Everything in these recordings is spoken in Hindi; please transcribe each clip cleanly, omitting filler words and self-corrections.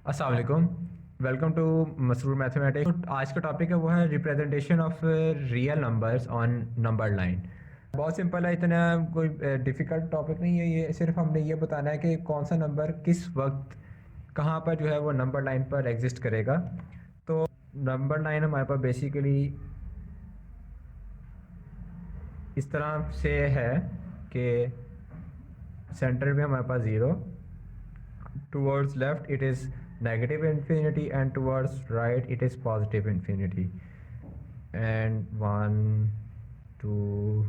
अस्सलाम वालेकुम। Welcome to Masroor mathematics. आज का टॉपिक है वो है representation of real numbers on number line. बहुत सिंपल है, इतना कोई डिफ़िकल्ट टॉपिक नहीं है। ये सिर्फ हमने ये बताना है कि कौन सा नंबर किस वक्त कहाँ पर जो है वो नंबर लाइन पर एग्जिस्ट करेगा। तो नंबर लाइन हमारे पास बेसिकली इस तरह से है कि सेंटर में हमारे पास zero, towards left it is negative infinity and towards right it is positive infinity, and 1 2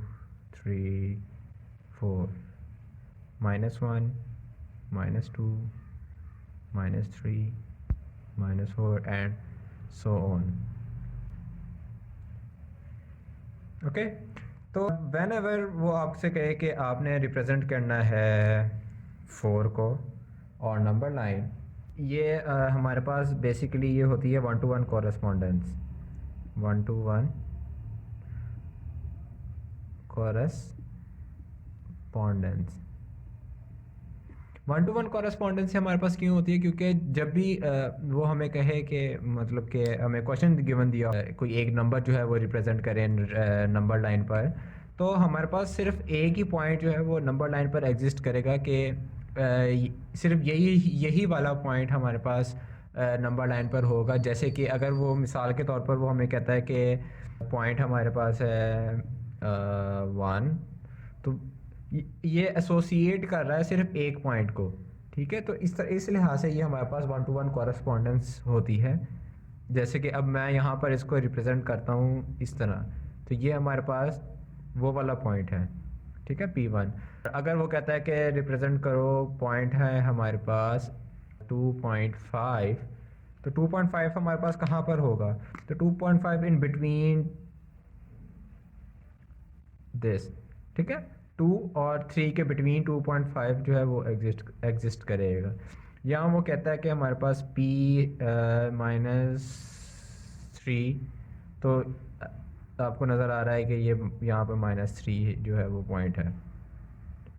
3 4, -1, -2, -3, -4 and so on. Okay तो वेन एवर वो आपसे कहे कि आपने रिप्रेजेंट करना है 4 को और नंबर लाइन, ये हमारे पास बेसिकली ये होती है 1-to-1 correspondence. 1-to-1 correspondence 1-to-1 correspondence से हमारे पास क्यों होती है? क्योंकि जब भी वो हमें कहे कि मतलब कि हमें क्वेश्चन गिवन दिया कोई एक नंबर जो है वो रिप्रेजेंट करें नंबर लाइन पर, तो हमारे पास सिर्फ एक ही पॉइंट जो है वो नंबर लाइन पर एग्जिस्ट करेगा कि सिर्फ यही यही वाला पॉइंट हमारे पास नंबर लाइन पर होगा। जैसे कि अगर वो मिसाल के तौर पर वो हमें कहता है कि पॉइंट हमारे पास है 1, तो ये एसोसिएट कर रहा है सिर्फ एक पॉइंट को। ठीक है, तो इस लिहाज से ये हमारे पास 1-to-1 कॉरेस्पॉन्डेंस होती है। जैसे कि अब मैं यहाँ पर इसको रिप्रेजेंट करता हूँ इस तरह, तो ये हमारे पास वो वाला पॉइंट है। ठीक है, P1। अगर वो कहता है कि रिप्रेजेंट करो पॉइंट है हमारे पास 2.5, तो 2.5 हमारे पास कहाँ पर होगा? तो 2.5 इन बिटवीन दिस। ठीक है, 2 और 3 के बिटवीन 2.5 जो है वो एग्जिस्ट करेगा। यहाँ वो कहता है कि हमारे पास P -3, तो आपको नज़र आ रहा है कि ये यहाँ पर -3 जो है वो पॉइंट है।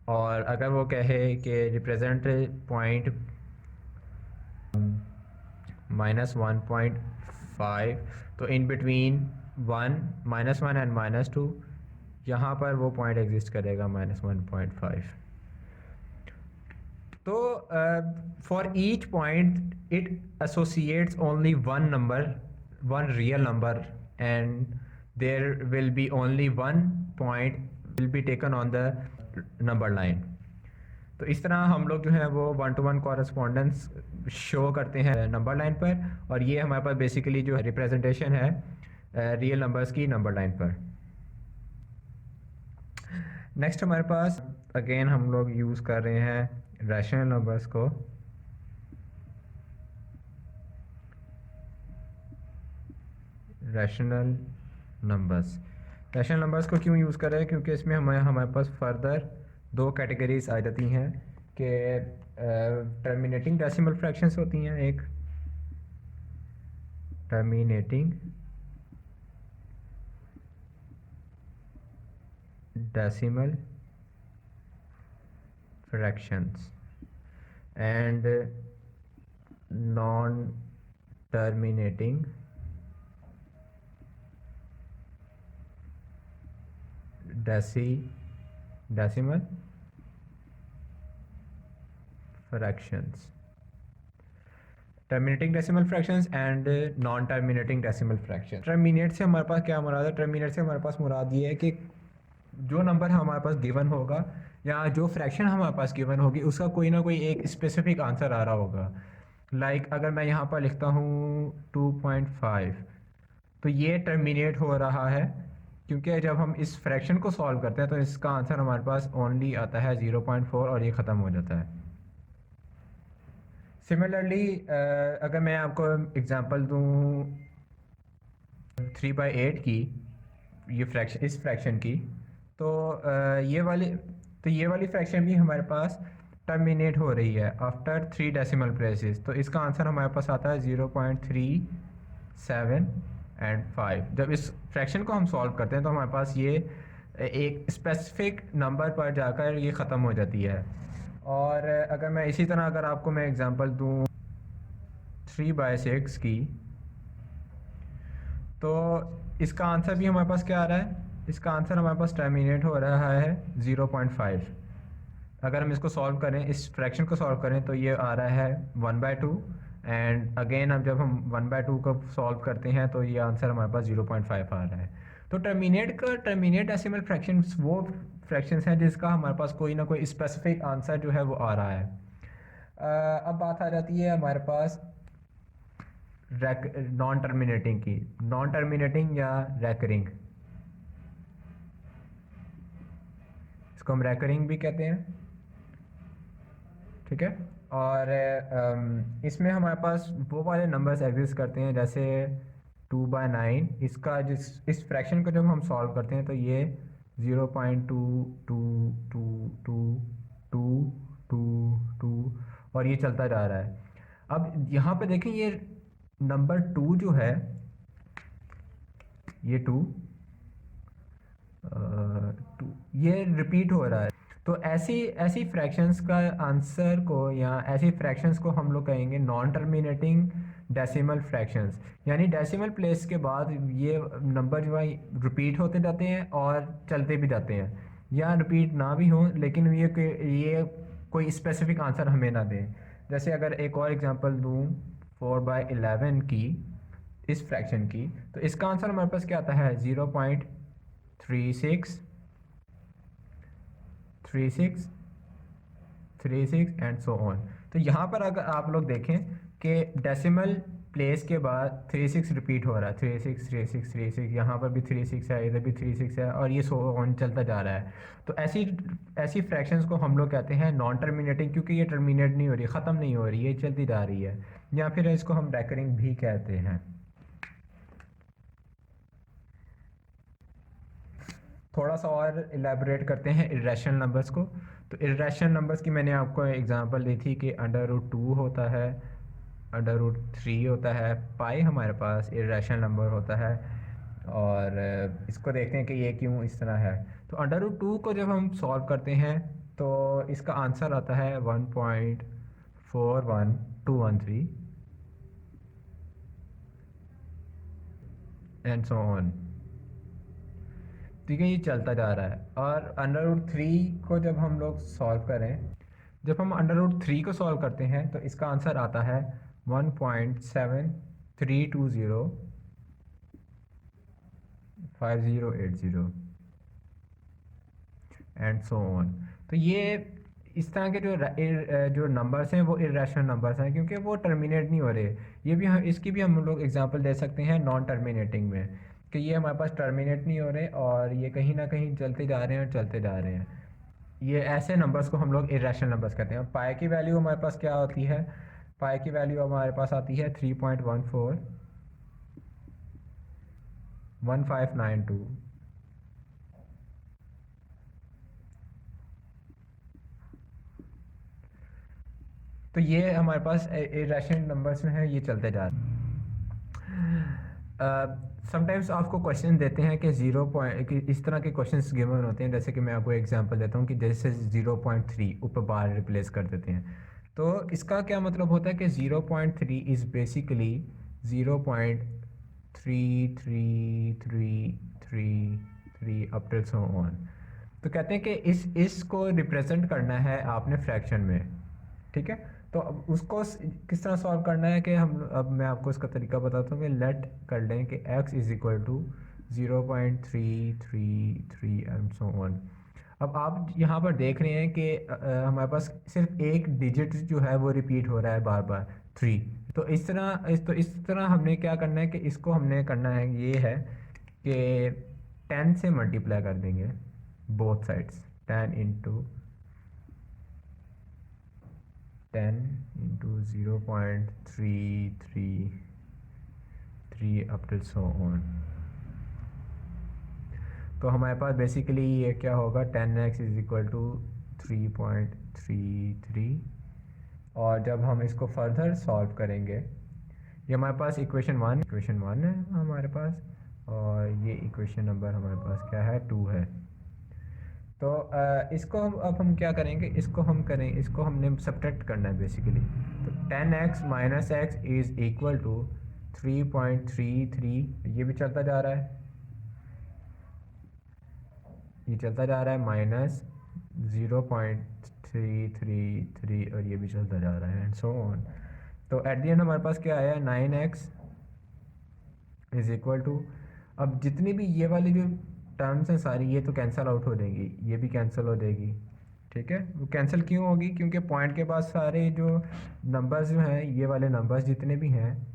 और अगर वो कहे कि रिप्रेजेंट पॉइंट -1.5, तो इन बिटवीन 1, -1 एंड -2 यहाँ पर वो पॉइंट एग्जिस्ट करेगा -1.5। तो for each point it associates only one number, one real number, and there will be only one point will be taken on the number line. तो इस तरह हम लोग जो है वो 1-to-1 कॉरेस्पॉन्डेंस शो करते हैं नंबर लाइन पर, और ये हमारे पास बेसिकली जो रिप्रेजेंटेशन है रियल नंबर्स की नंबर लाइन पर। नेक्स्ट हमारे पास अगेन हम लोग यूज़ कर रहे हैं रैशनल नंबर्स को। रैशनल नंबर्स को क्यों यूज़ कर रहे हैं? क्योंकि इसमें हमारे पास फर्दर दो कैटेगरीज आ जाती हैं कि टर्मिनेटिंग डेसिमल फ्रैक्शंस होती हैं, एक terminating decimal fractions and non terminating decimal fractions. Terminating decimal fractions and non terminating decimal fraction. Terminate से हमारे पास क्या मुराद है? टर्मिनेट से हमारे पास मुराद ये है कि जो नंबर हमारे पास गिवन होगा या जो फ्रैक्शन हमारे पास गिवन होगी उसका कोई ना कोई एक स्पेसिफिक आंसर आ रहा होगा। लाइक अगर मैं यहाँ पर लिखता हूँ 2.5, तो ये टर्मिनेट हो रहा है क्योंकि जब हम इस फ्रैक्शन को सॉल्व करते हैं तो इसका आंसर हमारे पास ओनली आता है 0.4 और ये ख़त्म हो जाता है। सिमिलरली अगर मैं आपको एग्जांपल दूँ 3/8 की, ये फ्रैक्शन, इस फ्रैक्शन की, तो ये वाली फ्रैक्शन भी हमारे पास टर्मिनेट हो रही है आफ्टर 3 डेसिमल प्लेसेस, तो इसका आंसर हमारे पास आता है 0.37 एंड 5। जब इस फ्रैक्शन को हम सॉल्व करते हैं तो हमारे पास ये एक स्पेसिफिक नंबर पर जाकर ये ख़त्म हो जाती है। और अगर मैं इसी तरह अगर आपको मैं एग्जांपल दूँ 3/6 की, तो इसका आंसर भी हमारे पास क्या आ रहा है? इसका आंसर हमारे पास टर्मिनेट हो रहा है 0.5। अगर हम इसको सॉल्व करें, इस फ्रैक्शन को सॉल्व करें, तो ये आ रहा है 1/2। एंड अगेन अब जब हम 1/2 को सॉल्व करते हैं तो ये आंसर हमारे पास 0.5 आ रहा है। तो टर्मिनेट डेसिमल फ्रैक्शंस वो फ्रैक्शंस हैं जिसका हमारे पास कोई ना कोई स्पेसिफिक आंसर जो है वो आ रहा है। अब बात आ जाती है हमारे पास नॉन टर्मिनेटिंग की। नॉन टर्मिनेटिंग या रैकरिंग, इसको हम रैकरिंग भी कहते हैं, ठीक है। और इसमें हमारे पास वो वाले नंबर्स एग्जिस्ट करते हैं जैसे 2/9। इसका इस फ्रैक्शन को जब हम सॉल्व करते हैं तो ये 0.2222222 और ये चलता जा रहा है। अब यहाँ पे देखें, ये नंबर 2 जो है, ये 2 ये रिपीट हो रहा है। तो ऐसी ऐसी फ्रैक्शंस का आंसर को या ऐसी फ्रैक्शंस को हम लोग कहेंगे नॉन टर्मिनेटिंग डेसिमल फ्रैक्शंस। यानी डेसिमल प्लेस के बाद ये नंबर जो है रिपीट होते जाते हैं और चलते भी जाते हैं, या रिपीट ना भी हों लेकिन ये कोई स्पेसिफिक आंसर हमें ना दें। जैसे अगर एक और एग्जांपल दूँ 4/11 की, इस फ्रैक्शन की, तो इसका आंसर हमारे पास क्या आता है? 0.3636 एंड सो ऑन। तो यहाँ पर अगर आप लोग देखें कि डेसिमल प्लेस के बाद 36 रिपीट हो रहा है, 36 यहाँ पर भी 36 है, इधर भी 36 है, और ये सो ऑन चलता जा रहा है। तो ऐसी फ्रैक्शंस को हम लोग कहते हैं नॉन टर्मिनेटिंग, क्योंकि ये टर्मिनेट नहीं हो रही, ख़त्म नहीं हो रही, ये चलती जा रही है। या फिर इसको हम रैकरिंग भी कहते हैं। थोड़ा सा और इलेबोरेट करते हैं इर्रेशनल नंबर्स को। तो इर्रेशनल नंबर्स की मैंने आपको एग्जांपल दी थी कि √2 होता है, √3 होता है, पाई हमारे पास इर्रेशनल नंबर होता है। और इसको देखते हैं कि ये क्यों इस तरह है। तो √2 को जब हम सॉल्व करते हैं तो इसका आंसर आता है 1.41213 एंड सो ऑन। ठीक है, ये चलता जा रहा है। और √3 को जब हम लोग सॉल्व करें, जब हम √3 को सॉल्व करते हैं तो इसका आंसर आता है 1.73205080 एंड सो ऑन। तो ये इस तरह के जो नंबर्स हैं वो इर्रेशनल नंबर्स हैं, क्योंकि वो टर्मिनेट नहीं हो रहे। ये भी इसकी भी हम लोग एग्जांपल दे सकते हैं नॉन टर्मिनेटिंग में, कि ये हमारे पास टर्मिनेट नहीं हो रहे और ये कहीं ना कहीं चलते जा रहे हैं और चलते जा रहे हैं। ये ऐसे नंबर्स को हम लोग इर्रेशनल नंबर्स कहते हैं। पाई की वैल्यू हमारे पास क्या होती है? पाई की वैल्यू हमारे पास आती है 3.141592। तो ये हमारे पास इर्रेशनल नंबर्स में है, ये चलते जा रहे हैं। समटाइम्स आपको क्वेश्चन देते हैं कि 0. इस तरह के क्वेश्चंस गिवन होते हैं, जैसे कि मैं आपको एग्जांपल देता हूँ कि जैसे 0.3 ऊपर बार रिप्लेस कर देते हैं। तो इसका क्या मतलब होता है कि 0.3 is basically 0.33333 up till so on. तो कहते हैं कि इसको रिप्रेजेंट करना है आपने फ्रैक्शन में, ठीक है। तो अब उसको किस तरह सॉल्व करना है कि अब मैं आपको इसका तरीका बताता हूँ कि लेट कर लें कि x is equal to 0.333 and so on. अब आप यहाँ पर देख रहे हैं कि हमारे पास सिर्फ एक डिजिट जो है वो रिपीट हो रहा है बार बार, 3। तो इस तरह हमने क्या करना है कि इसको हमने करना है, ये है कि 10 से मल्टीप्लाई कर देंगे both sides, 10 into 0.333 up till so on। तो हमारे पास बेसिकली ये क्या होगा, 10x इज इक्वल टू 3.33। और जब हम इसको फर्दर सॉल्व करेंगे, ये हमारे पास इक्वेशन वन है हमारे पास, और ये इक्वेशन नंबर हमारे पास क्या है, 2 है। तो इसको अब हम क्या करेंगे, इसको हमने सब्ट्रैक्ट करना है बेसिकली। तो 10x minus x is equal to 3.33, ये भी चलता जा रहा है, ये चलता जा रहा है, माइनस 0.333 और ये भी चलता जा रहा है एंड सो ऑन। तो एट द एंड हमारे पास क्या आया, 9x इज़ इक्वल टू, अब जितनी भी ये वाली जो टर्म्स हैं सारी, ये तो कैंसिल आउट हो जाएंगी, ये भी कैंसिल हो जाएगी, ठीक है। वो कैंसिल क्यों होगी, क्योंकि पॉइंट के पास सारे जो नंबर्स जो हैं, ये वाले नंबर्स जितने भी हैं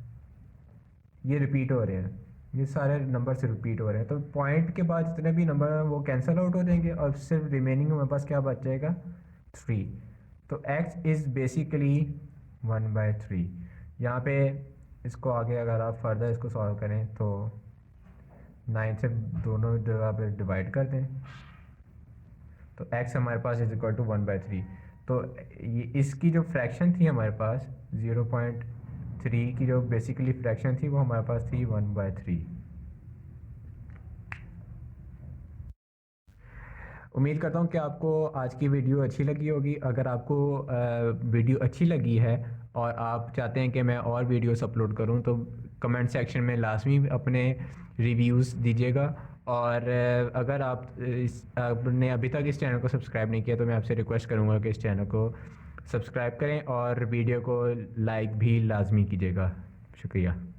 ये रिपीट हो रहे हैं, ये सारे नंबर से रिपीट हो रहे हैं, तो पॉइंट के बाद जितने भी नंबर हैं वो कैंसिल आउट हो जाएंगे और सिर्फ रिमेनिंग हमारे पास क्या बच जाएगा, 3। तो x इज़ बेसिकली 1/3। यहाँ पे इसको आगे अगर आप फर्दर इसको सॉल्व करें तो 9 से दोनों जगह पे डिवाइड कर दें तो x हमारे पास इज इक्वल टू 1/3। तो ये इसकी जो फ्रैक्शन थी हमारे पास 0.3 की जो बेसिकली फ्रैक्शन थी वो हमारे पास थी 1/3। उम्मीद करता हूँ कि आपको आज की वीडियो अच्छी लगी होगी। अगर आपको वीडियो अच्छी लगी है और आप चाहते हैं कि मैं और वीडियोस अपलोड करूँ तो कमेंट सेक्शन में लाजमी अपने रिव्यूज़ दीजिएगा। और अगर आपने अभी तक इस चैनल को सब्सक्राइब नहीं किया तो मैं आपसे रिक्वेस्ट करूँगा कि इस चैनल को सब्सक्राइब करें और वीडियो को लाइक भी लाजमी कीजिएगा। शुक्रिया।